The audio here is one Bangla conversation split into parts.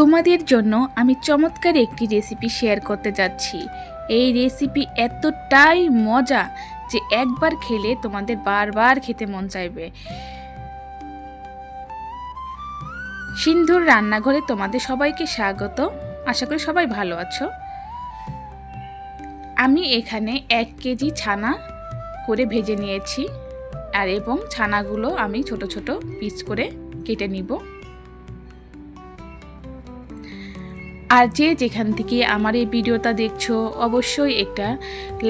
তোমাদের জন্য আমি চমৎকার একটি রেসিপি শেয়ার করতে যাচ্ছি। এই রেসিপি এতটাই মজা যে একবার খেলে তোমাদের বারবার খেতে মন চাইবে। সিন্ধুর রান্নাঘরে তোমাদের সবাইকে স্বাগত। আশা করি সবাই ভালো আছো। আমি এখানে 1 কেজি ছানা করে ভেজে নিয়েছি এবং ছানাগুলো আমি ছোট ছোট পিস করে কেটে নিব। আর যে যেখান থেকে আমার এই ভিডিওটা দেখছো অবশ্যই একটা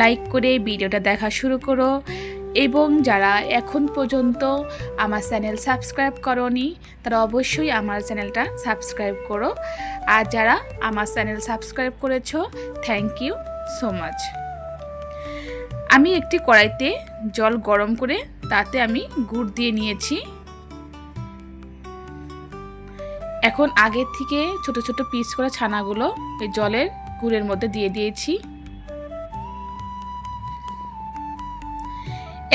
লাইক করে ভিডিওটা দেখা শুরু করো, এবং যারা এখন পর্যন্ত আমার চ্যানেল সাবস্ক্রাইব করোনি তারা অবশ্যই আমার চ্যানেলটা সাবস্ক্রাইব করো। আর যারা আমার চ্যানেল সাবস্ক্রাইব করেছো থ্যাংক ইউ সো মাচ। আমি একটি কড়াইতে জল গরম করে তাতে আমি গুড় দিয়ে নিয়েছি। এখন আগে থেকে ছোট ছোট পিস করা ছানাগুলো এই জলের গুড়ের মধ্যে দিয়ে দিয়েছি।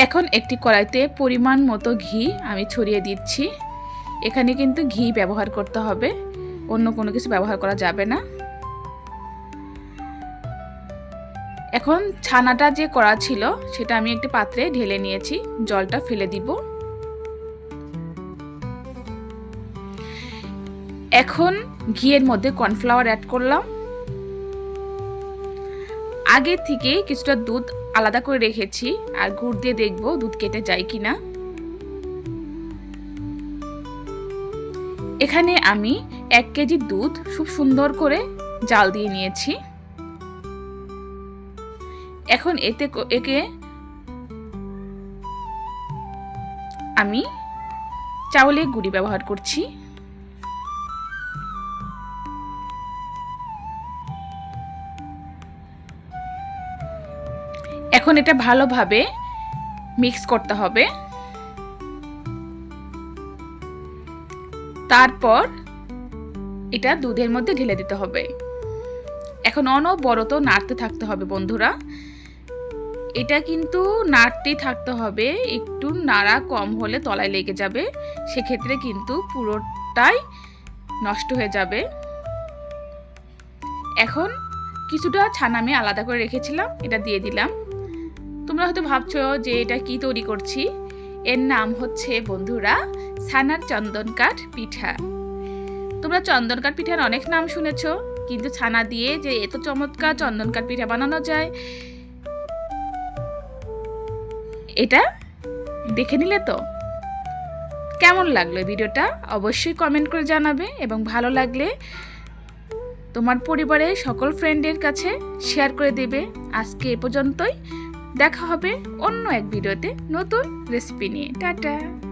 এখন একটি কড়াইতে পরিমাণ মতো ঘি আমি ছড়িয়ে দিচ্ছি। এখানে কিন্তু ঘি ব্যবহার করতে হবে, অন্য কোনো কিছু ব্যবহার করা যাবে না। এখন ছানাটা যে করা ছিল সেটা আমি একটি পাত্রে ঢেলে নিয়েছি, জলটা ফেলে দিব। এখন ঘিয়ের মধ্যে কর্নফ্লাওয়ার অ্যাড করলাম। আগে থেকে কিছুটা দুধ আলাদা করে রেখেছি, আর গুড় দিয়ে দেখব দুধ কেটে যায় কিনা। এখানে আমি 1 কেজি দুধ খুব সুন্দর করে জাল দিয়ে নিয়েছি। এখন একে আমি চাউলের গুঁড়ি ব্যবহার করছি। এখন এটা ভালোভাবে মিক্স করতে হবে। তারপর এটা দুধের মধ্যে ঢেলে দিতে হবে। এখন অনবরত নাড়তে থাকতে হবে বন্ধুরা। এটা কিন্তু নাড়তেই থাকতে হবে, একটু নাড়া কম হলে তলায় লেগে যাবে, সেক্ষেত্রে কিন্তু পুরোটাই নষ্ট হয়ে যাবে। এখন কিছুটা ছানা আমি আলাদা করে রেখেছিলাম, এটা দিয়ে দিলাম। তোমরা হয়তো ভাবছো যে এটা কি তৈরি করছি। এর নাম হচ্ছে বন্ধুরা ছানার চন্দনকাঠ পিঠা। তোমরা চন্দনকাঠ পিঠার অনেক নাম শুনেছো, কিন্তু ছানা দিয়ে যে এত চমৎকার চন্দনকাঠ পিঠা বানানো যায় এটা দেখে নিলে তো কেমন লাগলো ভিডিওটা অবশ্যই কমেন্ট করে জানাবে, এবং ভালো লাগলে তোমার পরিবারের সকল ফ্রেন্ডের কাছে শেয়ার করে দেবে। আজকে এ পর্যন্তই, দেখা হবে অন্য এক ভিডিওতে নতুন রেসিপি নিয়ে। টাটা।